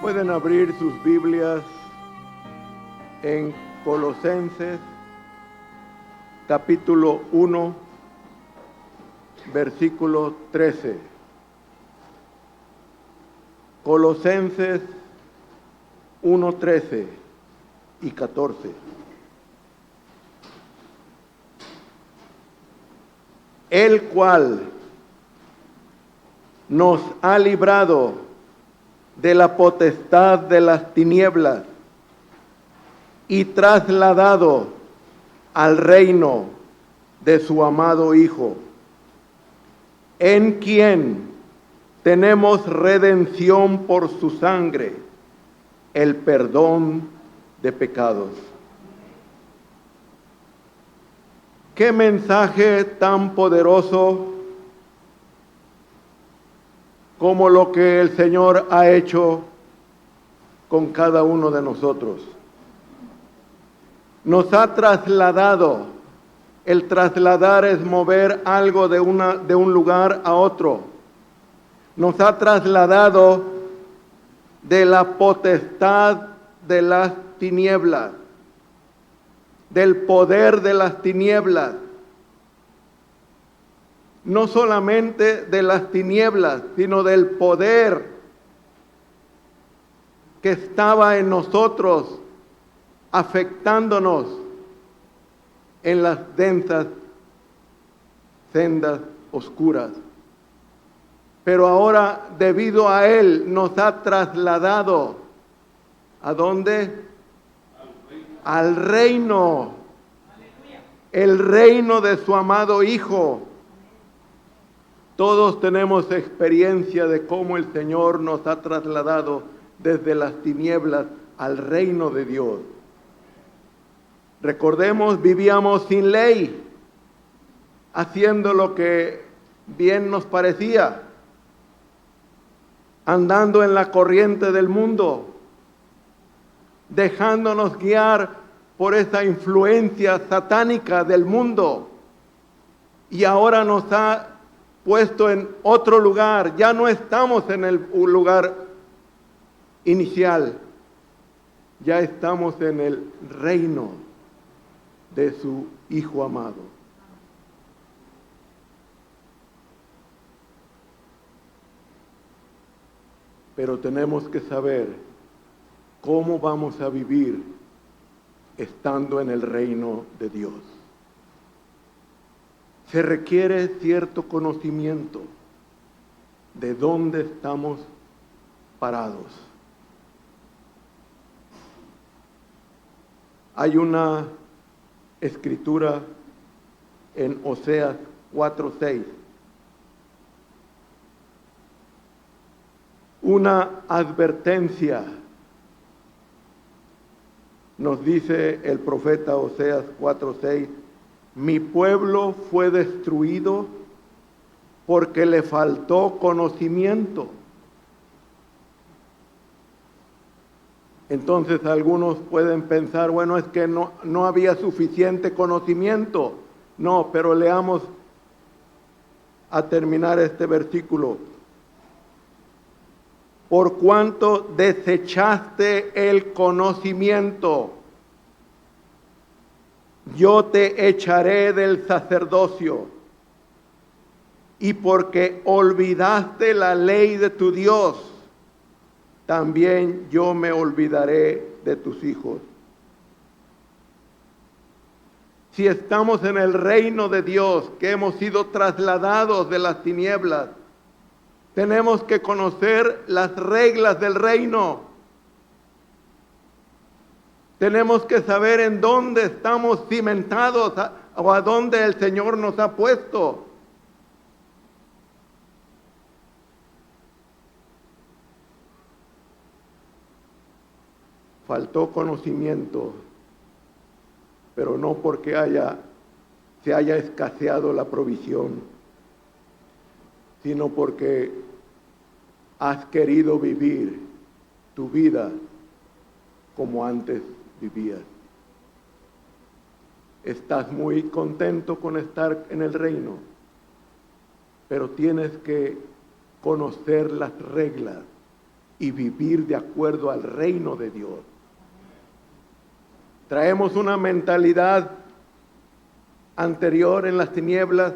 Pueden abrir sus Biblias en Colosenses, capítulo 1, versículo 13. Colosenses 1, 13 y 14. El cual nos ha librado de la potestad de las tinieblas y trasladado al reino de su amado Hijo, en quien tenemos redención por su sangre, el perdón de pecados. Qué mensaje tan poderoso como lo que el Señor ha hecho con cada uno de nosotros. Nos ha trasladado. El trasladar es mover algo de un lugar a otro. Nos ha trasladado de la potestad de las tinieblas, del poder de las tinieblas. No solamente de las tinieblas, sino del poder que estaba en nosotros, afectándonos en las densas sendas oscuras. Pero ahora, debido a Él, nos ha trasladado. ¿A dónde? Al reino. El reino de su amado Hijo. Todos tenemos experiencia de cómo el Señor nos ha trasladado desde las tinieblas al reino de Dios. Recordemos, vivíamos sin ley, haciendo lo que bien nos parecía, andando en la corriente del mundo, dejándonos guiar por esa influencia satánica del mundo. Y ahora nos ha puesto en otro lugar, ya no estamos en el lugar inicial, ya estamos en el reino de su Hijo amado. Pero tenemos que saber cómo vamos a vivir estando en el reino de Dios. Se requiere cierto conocimiento de dónde estamos parados. Hay una escritura en Oseas 4:6, una advertencia. Nos dice el profeta Oseas 4:6, mi pueblo fue destruido porque le faltó conocimiento. Entonces algunos pueden pensar, bueno, es que no había suficiente conocimiento. No, pero leamos a terminar este versículo. Por cuanto desechaste el conocimiento, yo te echaré del sacerdocio, y porque olvidaste la ley de tu Dios, también yo me olvidaré de tus hijos. Si estamos en el reino de Dios, que hemos sido trasladados de las tinieblas, tenemos que conocer las reglas del reino. Tenemos que saber en dónde estamos cimentados o a dónde el Señor nos ha puesto. Faltó conocimiento, pero no porque se haya escaseado la provisión, sino porque has querido vivir tu vida como antes vivías. Estás muy contento con estar en el reino, pero tienes que conocer las reglas y vivir de acuerdo al reino de Dios. Traemos una mentalidad anterior en las tinieblas,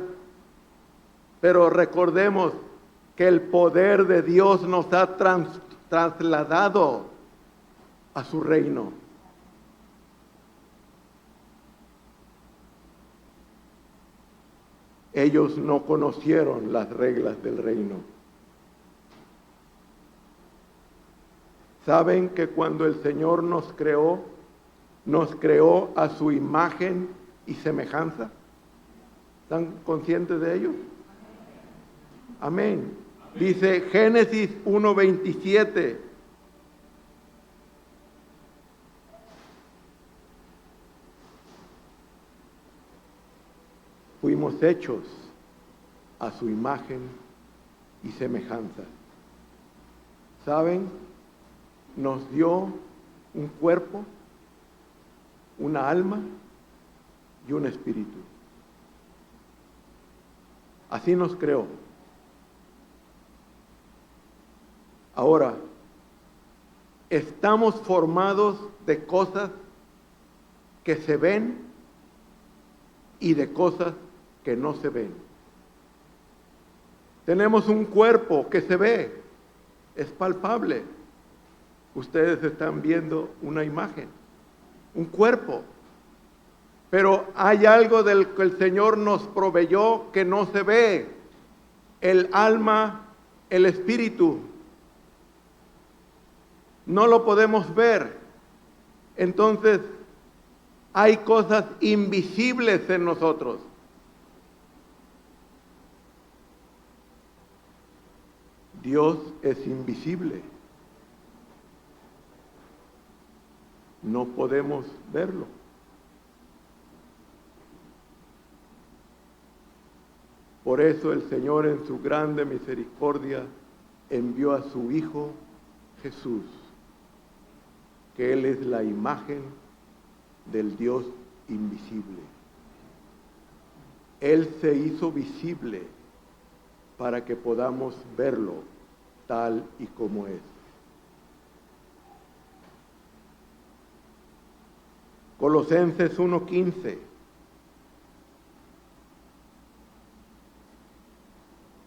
pero recordemos que el poder de Dios nos ha trasladado a su reino. Ellos no conocieron las reglas del reino. ¿Saben que cuando el Señor nos creó a su imagen y semejanza? ¿Están conscientes de ello? Amén. Dice Génesis 1:27. Fuimos hechos a su imagen y semejanza. ¿Saben? Nos dio un cuerpo, una alma y un espíritu. Así nos creó. Ahora, estamos formados de cosas que se ven y de cosas que no se ven. Tenemos un cuerpo que se ve, es palpable. Ustedes están viendo una imagen, un cuerpo. Pero hay algo del que el Señor nos proveyó que no se ve: el alma, el espíritu. No lo podemos ver. Entonces, hay cosas invisibles en nosotros. Dios es invisible. No podemos verlo. Por eso el Señor, en su grande misericordia, envió a su Hijo Jesús, que Él es la imagen del Dios invisible. Él se hizo visible para que podamos verlo tal y como es. Colosenses 1:15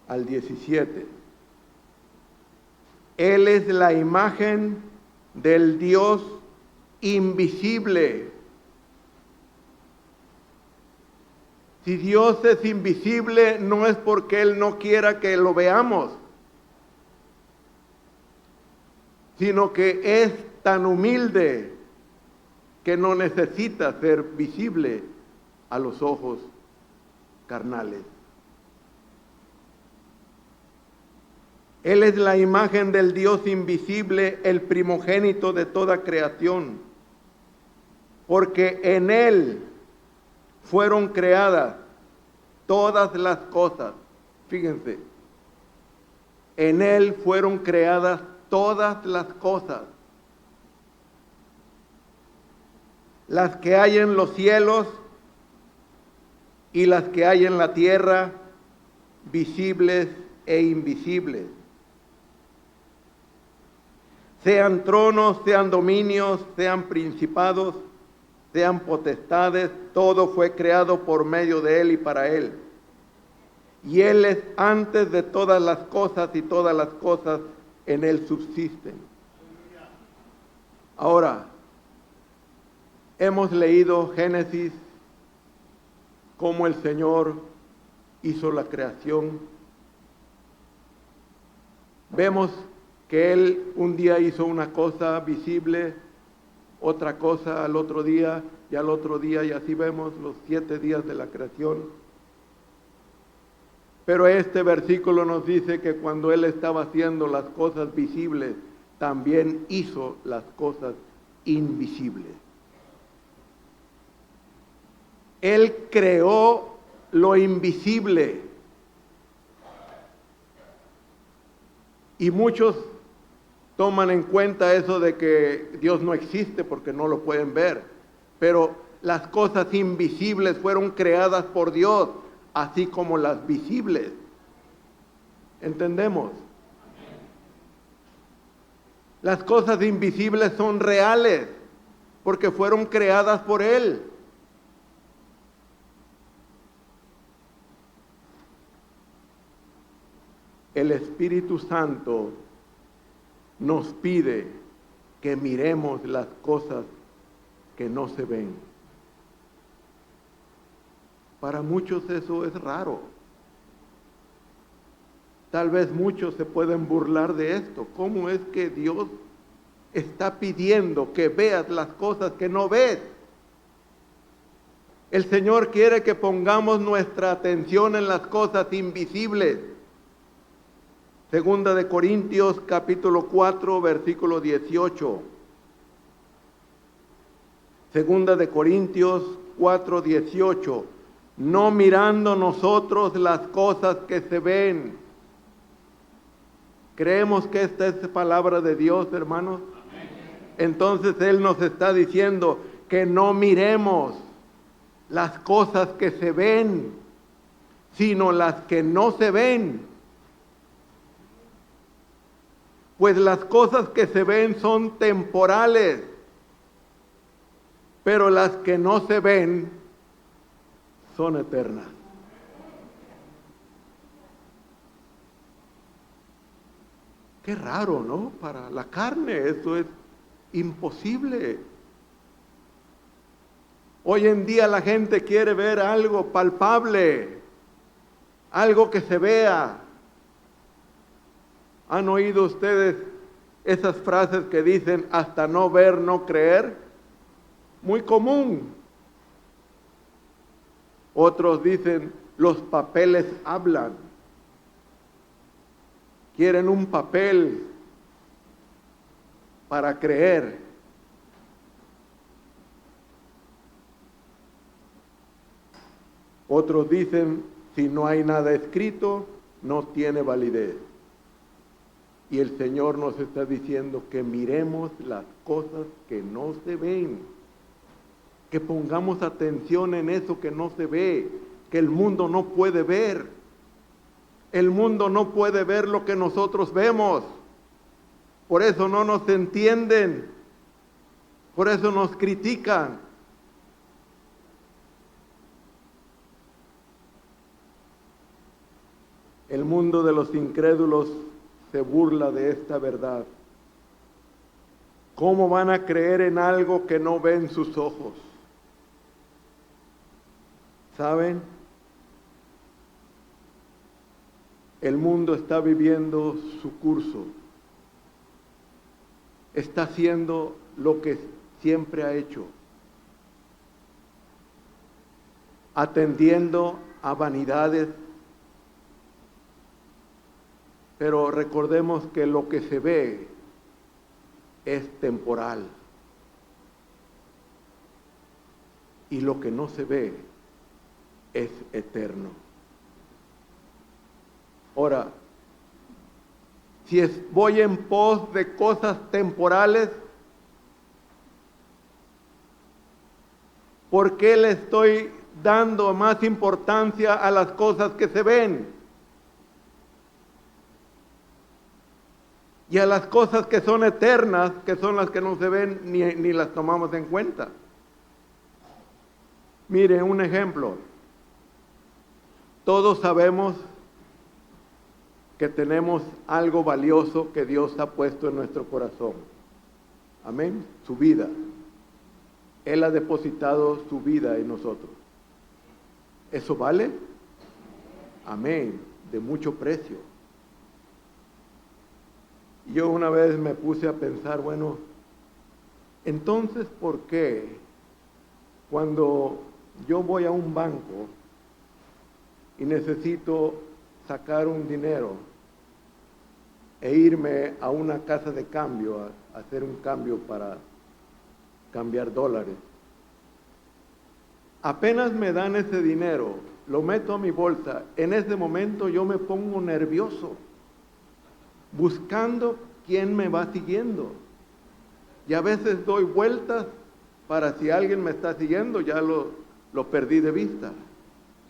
al 17. Él es la imagen del Dios invisible. Si Dios es invisible, no es porque Él no quiera que lo veamos, sino que es tan humilde que no necesita ser visible a los ojos carnales. Él es la imagen del Dios invisible, el primogénito de toda creación, porque en Él fueron creadas todas las cosas. Fíjense, en Él fueron creadas todas las cosas, las que hay en los cielos y las que hay en la tierra, visibles e invisibles. Sean tronos, sean dominios, sean principados, sean potestades, todo fue creado por medio de Él y para Él. Y Él es antes de todas las cosas y todas las cosas en Él subsisten. Ahora, hemos leído Génesis, cómo el Señor hizo la creación. Vemos que Él un día hizo una cosa visible, otra cosa al otro día, y al otro día, y así vemos los 7 días de la creación. Pero este versículo nos dice que cuando Él estaba haciendo las cosas visibles, también hizo las cosas invisibles. Él creó lo invisible. Y muchos toman en cuenta eso de que Dios no existe porque no lo pueden ver. Pero las cosas invisibles fueron creadas por Dios, así como las visibles. ¿Entendemos? Las cosas invisibles son reales porque fueron creadas por Él. El Espíritu Santo nos pide que miremos las cosas que no se ven. Para muchos eso es raro. Tal vez muchos se pueden burlar de esto. ¿Cómo es que Dios está pidiendo que veas las cosas que no ves? El Señor quiere que pongamos nuestra atención en las cosas invisibles. Segunda de Corintios capítulo 4, versículo 18. Segunda de Corintios 4, 18. No mirando nosotros las cosas que se ven. ¿Creemos que esta es palabra de Dios, hermanos? Entonces Él nos está diciendo que no miremos las cosas que se ven, sino las que no se ven. Pues las cosas que se ven son temporales, pero las que no se ven son eternas. Qué raro, ¿no? Para la carne eso es imposible. Hoy en día la gente quiere ver algo palpable, algo que se vea. ¿Han oído ustedes esas frases que dicen hasta no ver, no creer? Muy común. Otros dicen los papeles hablan. Quieren un papel para creer. Otros dicen, si no hay nada escrito, no tiene validez. Y el Señor nos está diciendo que miremos las cosas que no se ven, que pongamos atención en eso que no se ve, que el mundo no puede ver. El mundo no puede ver lo que nosotros vemos. Por eso no nos entienden. Por eso nos critican. El mundo de los incrédulos se burla de esta verdad. ¿Cómo van a creer en algo que no ven sus ojos? ¿Saben? El mundo está viviendo su curso. Está haciendo lo que siempre ha hecho. Atendiendo a vanidades. Pero recordemos que lo que se ve es temporal. Y lo que no se ve es eterno. Ahora, si voy en pos de cosas temporales, ¿por qué le estoy dando más importancia a las cosas que se ven? Y a las cosas que son eternas, que son las que no se ven, ni las tomamos en cuenta. Mire, un ejemplo. Todos sabemos que tenemos algo valioso que Dios ha puesto en nuestro corazón. Amén. Su vida. Él ha depositado su vida en nosotros. ¿Eso vale? Amén. De mucho precio. Yo una vez me puse a pensar, bueno, entonces, ¿por qué cuando yo voy a un banco y necesito sacar un dinero e irme a una casa de cambio a hacer un cambio para cambiar dólares, apenas me dan ese dinero, lo meto a mi bolsa, en ese momento yo me pongo nervioso, buscando quién me va siguiendo. Y a veces doy vueltas para si alguien me está siguiendo, ya lo perdí de vista,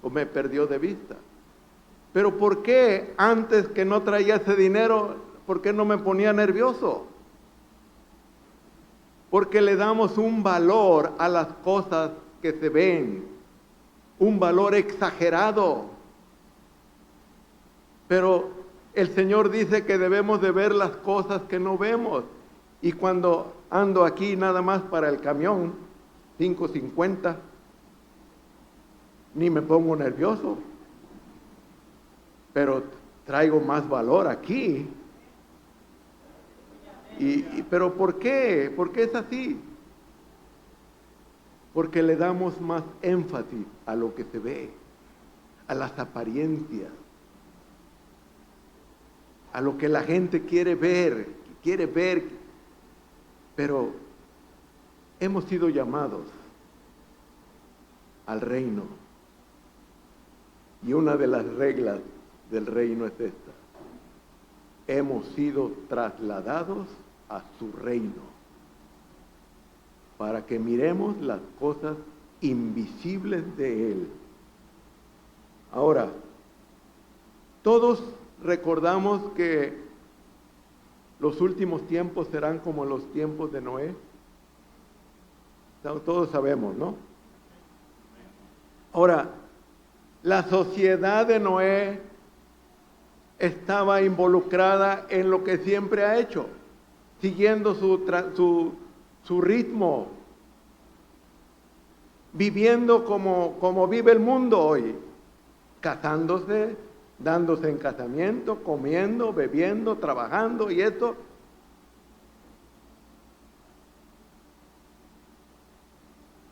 o me perdió de vista. Pero ¿por qué antes que no traía ese dinero, por qué no me ponía nervioso? porque le damos un valor a las cosas que se ven, un valor exagerado. Pero el Señor dice que debemos de ver las cosas que no vemos. Y cuando ando aquí nada más para el camión, 5.50, ni me pongo nervioso. Pero traigo más valor aquí. Pero ¿por qué? ¿Por qué es así? Porque le damos más énfasis a lo que se ve, a las apariencias, a lo que la gente quiere ver, pero hemos sido llamados al reino. Y una de las reglas del reino es esta: hemos sido trasladados a su reino, para que miremos las cosas invisibles de Él. Ahora, todos recordamos que los últimos tiempos serán como los tiempos de Noé. Todos sabemos, ¿no? Ahora, la sociedad de Noé estaba involucrada en lo que siempre ha hecho, siguiendo su ritmo, viviendo como vive el mundo hoy, casándose, dándose en casamiento, comiendo, bebiendo, trabajando y esto.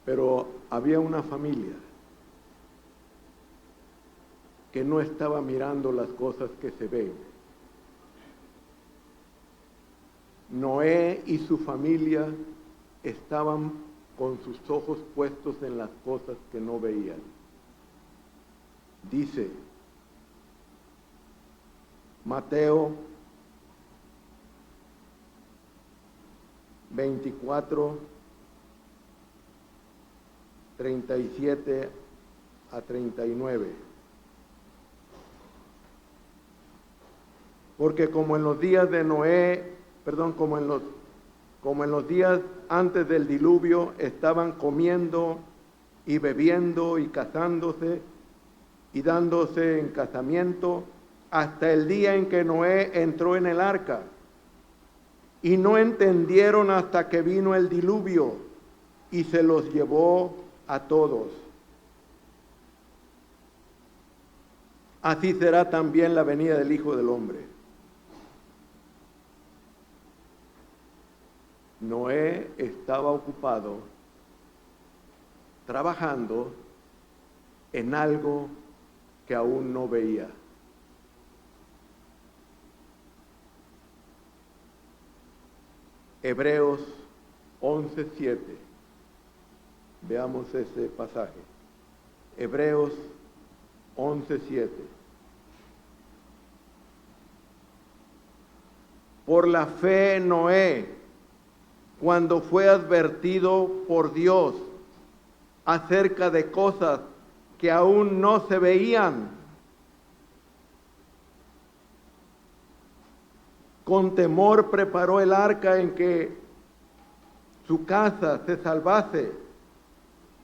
Pero había una familia que no estaba mirando las cosas que se ven. Noé y su familia estaban con sus ojos puestos en las cosas que no veían. Dice Mateo 24, 37 a 39. Porque como en los días de Noé, como en los días antes del diluvio, estaban comiendo y bebiendo y casándose y dándose en casamiento, hasta el día en que Noé entró en el arca. Y no entendieron hasta que vino el diluvio y se los llevó a todos. Así será también la venida del Hijo del Hombre. Noé estaba ocupado trabajando en algo que aún no veía. Hebreos 11:7. Veamos ese pasaje. Hebreos 11:7. Por la fe Noé, cuando fue advertido por Dios acerca de cosas que aún no se veían, con temor preparó el arca en que su casa se salvase,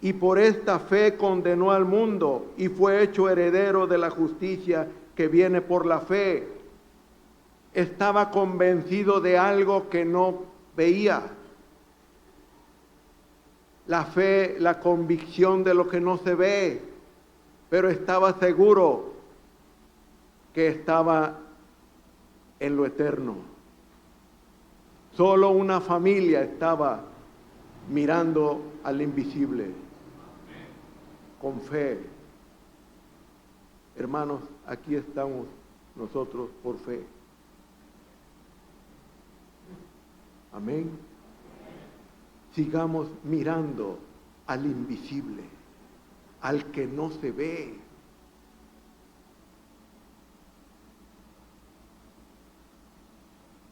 y por esta fe condenó al mundo y fue hecho heredero de la justicia que viene por la fe. Estaba convencido de algo que no veía. La fe, la convicción de lo que no se ve, pero estaba seguro que estaba en lo eterno. Solo una familia estaba mirando al invisible con fe. Hermanos, aquí estamos nosotros por fe. Amén. Sigamos mirando al invisible, al que no se ve.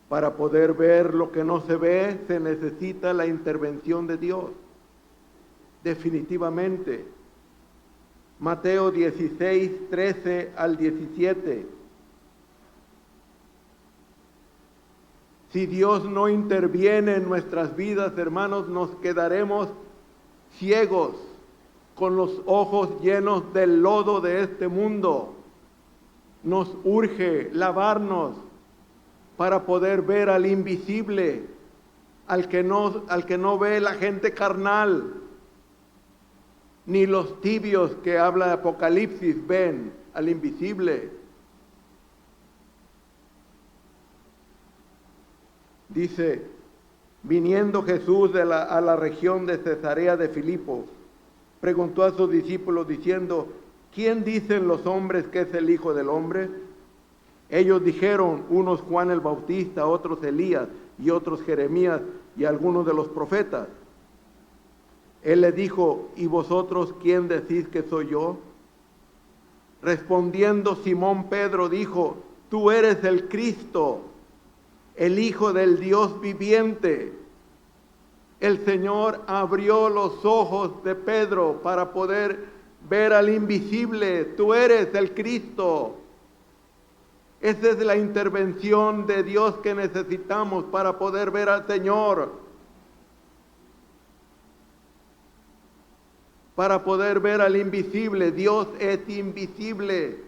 Para poder ver lo que no se ve, se necesita la intervención de Dios. Definitivamente. Mateo 16, 13 al 17. Si Dios no interviene en nuestras vidas, hermanos, nos quedaremos ciegos, con los ojos llenos del lodo de este mundo. Nos urge lavarnos para poder ver al invisible, al que no ve la gente carnal, ni los tibios que habla Apocalipsis ven al invisible. Dice, viniendo Jesús a la región de Cesarea de Filipo, preguntó a sus discípulos diciendo, ¿quién dicen los hombres que es el Hijo del Hombre? Ellos dijeron, unos Juan el Bautista, otros Elías, y otros Jeremías, y algunos de los profetas. Él les dijo, ¿y vosotros quién decís que soy yo? Respondiendo Simón Pedro dijo, tú eres el Cristo, el Hijo del Dios viviente. El Señor abrió los ojos de Pedro para poder ver al invisible. Tú eres el Cristo. Esa es la intervención de Dios que necesitamos para poder ver al Señor. Para poder ver al invisible. Dios es invisible.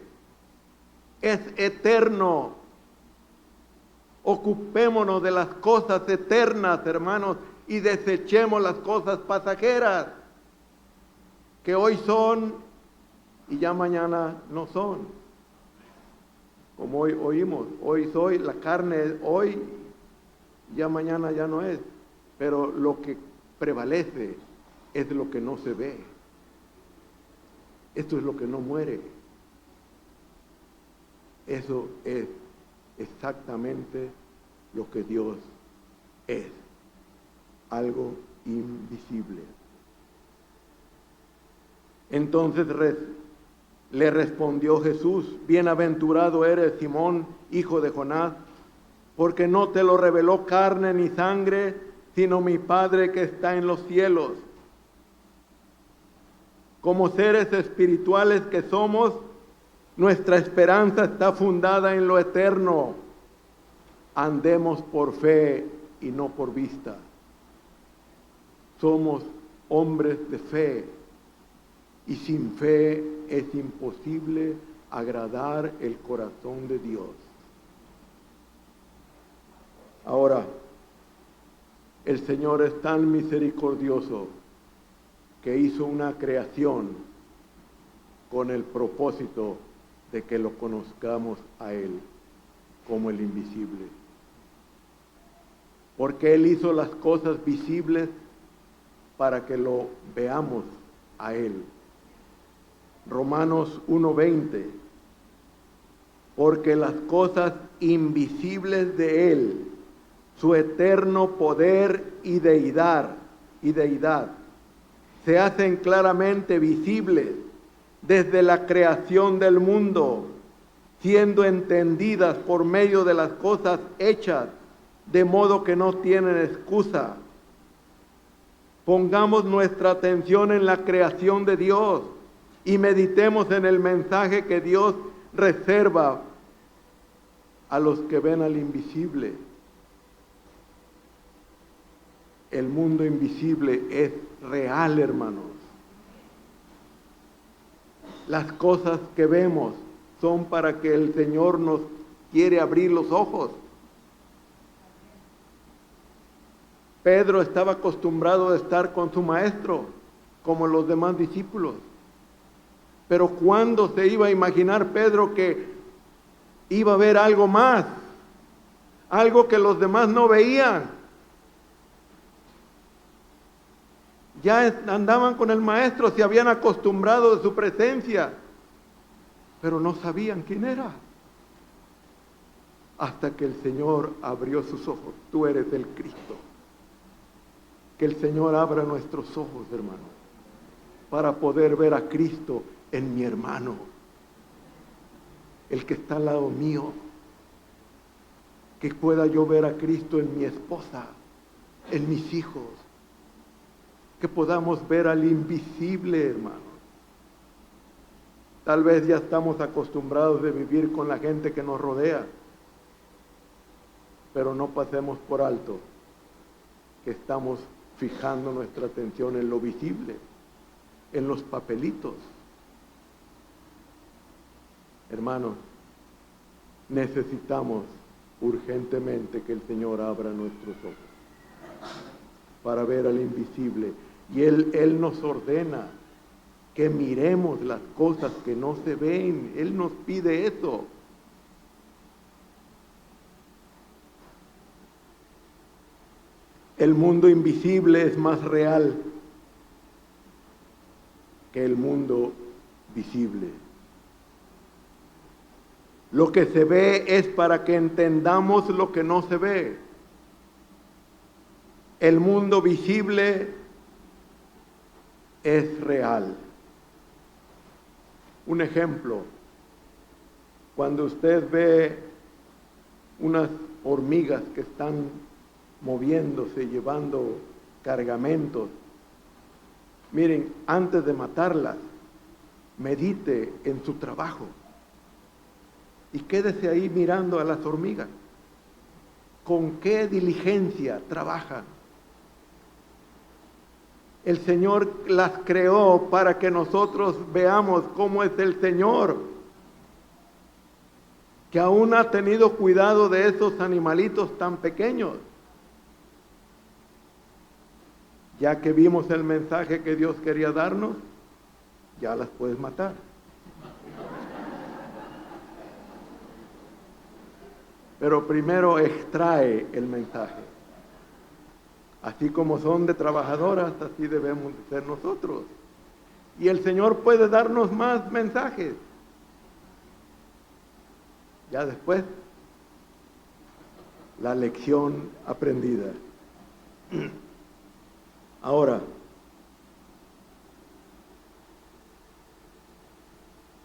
Es eterno. Ocupémonos de las cosas eternas, hermanos, y desechemos las cosas pasajeras, que hoy son y ya mañana no son. Como hoy oímos, hoy soy, la carne es hoy, ya mañana ya no es. Pero lo que prevalece es lo que no se ve. Esto es lo que no muere. Eso es exactamente lo que Dios es, algo invisible. Entonces le respondió Jesús, bienaventurado eres Simón, hijo de Jonás, porque no te lo reveló carne ni sangre, sino mi Padre que está en los cielos. Como seres espirituales que somos, nuestra esperanza está fundada en lo eterno. Andemos por fe y no por vista. Somos hombres de fe y sin fe es imposible agradar el corazón de Dios. Ahora, el Señor es tan misericordioso que hizo una creación con el propósito de que lo conozcamos a Él como el invisible. Porque Él hizo las cosas visibles para que lo veamos a Él. Romanos 1:20. Porque las cosas invisibles de Él, su eterno poder y deidad, se hacen claramente visibles desde la creación del mundo, siendo entendidas por medio de las cosas hechas, de modo que no tienen excusa. Pongamos nuestra atención en la creación de Dios y meditemos en el mensaje que Dios reserva a los que ven al invisible. El mundo invisible es real, hermanos. Las cosas que vemos son para que el Señor nos quiere abrir los ojos. Pedro estaba acostumbrado a estar con su maestro, como los demás discípulos. Pero ¿cuándo se iba a imaginar Pedro que iba a ver algo más? Algo que los demás no veían. Ya andaban con el maestro, se habían acostumbrado de su presencia, pero no sabían quién era. Hasta que el Señor abrió sus ojos. Tú eres el Cristo. Que el Señor abra nuestros ojos, hermano, para poder ver a Cristo en mi hermano, el que está al lado mío. Que pueda yo ver a Cristo en mi esposa, en mis hijos. Que podamos ver al invisible, hermano. Tal vez ya estamos acostumbrados de vivir con la gente que nos rodea. Pero no pasemos por alto que estamos fijando nuestra atención en lo visible, en los papelitos. Hermanos, necesitamos urgentemente que el Señor abra nuestros ojos para ver al invisible. Y Él nos ordena que miremos las cosas que no se ven. Él nos pide eso. El mundo invisible es más real que el mundo visible. Lo que se ve es para que entendamos lo que no se ve. El mundo visible es real. Un ejemplo, cuando usted ve unas hormigas que están moviéndose, llevando cargamentos, miren, antes de matarlas, medite en su trabajo y quédese ahí mirando a las hormigas. ¿Con qué diligencia trabajan? El Señor las creó para que nosotros veamos cómo es el Señor, que aún ha tenido cuidado de esos animalitos tan pequeños. Ya que vimos el mensaje que Dios quería darnos, ya las puedes matar. Pero primero extrae el mensaje. Así como son de trabajadoras, así debemos ser nosotros. Y el Señor puede darnos más mensajes. Ya después, la lección aprendida. Ahora,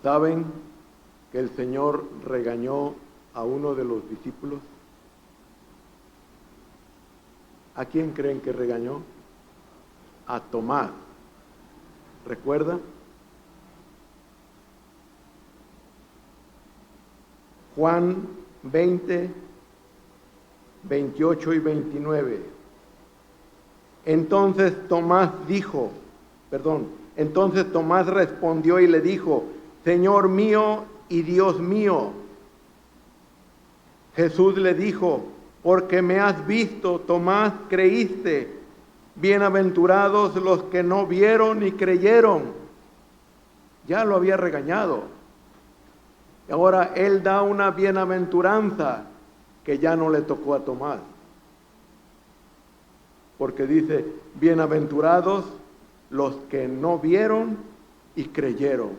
¿saben que el Señor regañó a uno de los discípulos? ¿A quién creen que regañó? A Tomás. ¿Recuerda? Juan 20, 28 y 29. Entonces Tomás respondió y le dijo: Señor mío y Dios mío. Jesús le dijo: porque me has visto, Tomás, creíste. Bienaventurados los que no vieron y creyeron. Ya lo había regañado. Ahora él da una bienaventuranza que ya no le tocó a Tomás. Porque dice: bienaventurados los que no vieron y creyeron.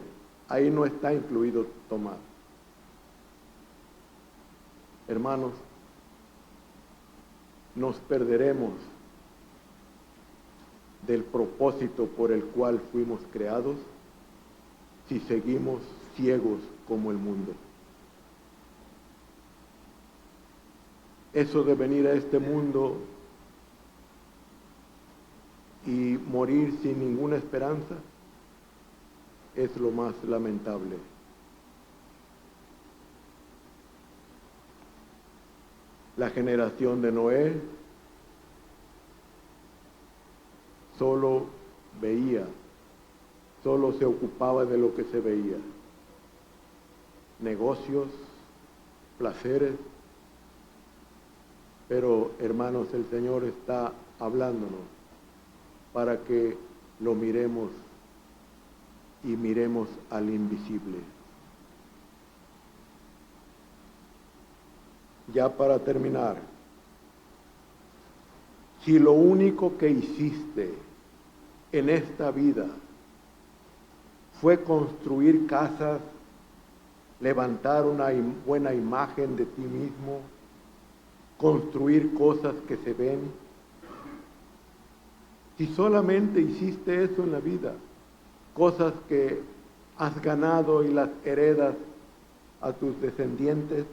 Ahí no está incluido Tomás. Hermanos, nos perderemos del propósito por el cual fuimos creados si seguimos ciegos como el mundo. Eso de venir a este mundo y morir sin ninguna esperanza es lo más lamentable. La generación de Noé solo veía, solo se ocupaba de lo que se veía. Negocios, placeres. Pero, hermanos, el Señor está hablándonos para que lo miremos y miremos al invisible. Ya para terminar, si lo único que hiciste en esta vida fue construir casas, levantar una buena imagen de ti mismo, construir cosas que se ven, si solamente hiciste eso en la vida, cosas que has ganado y las heredas a tus descendientes,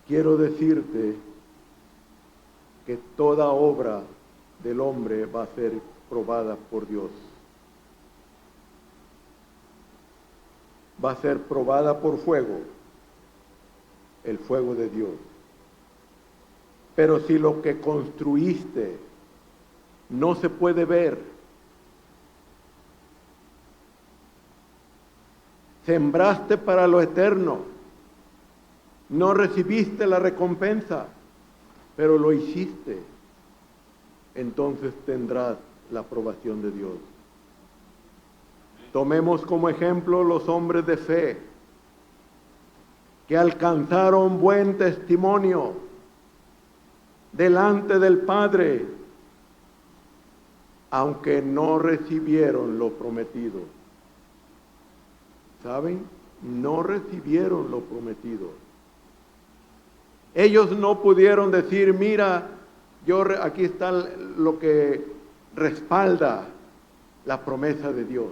quiero decirte que toda obra del hombre va a ser probada por Dios. Va a ser probada por fuego. el fuego de Dios. Pero si lo que construiste no se puede ver, sembraste para lo eterno, no recibiste la recompensa, pero lo hiciste, entonces tendrás la aprobación de Dios. Tomemos como ejemplo los hombres de fe que alcanzaron buen testimonio delante del Padre, aunque no recibieron lo prometido. ¿Saben? No recibieron lo prometido. Ellos no pudieron decir, mira, aquí está lo que respalda la promesa de Dios,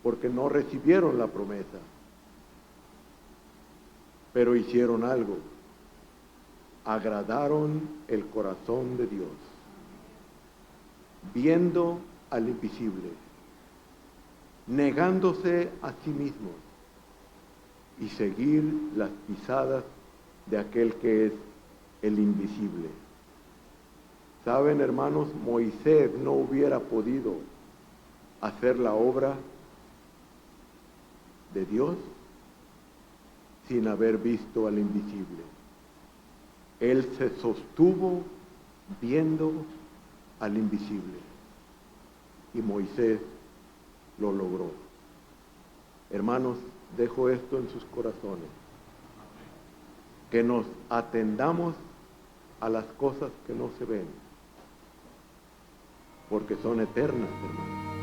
porque no recibieron la promesa. Pero hicieron algo. Agradaron el corazón de Dios, viendo al invisible, negándose a sí mismos y seguir las pisadas de aquel que es el invisible. Saben, hermanos, Moisés no hubiera podido hacer la obra de Dios sin haber visto al invisible. Él se sostuvo viendo al invisible y Moisés lo logró. Hermanos, dejo esto en sus corazones, que nos atendamos a las cosas que no se ven, porque son eternas, hermanos.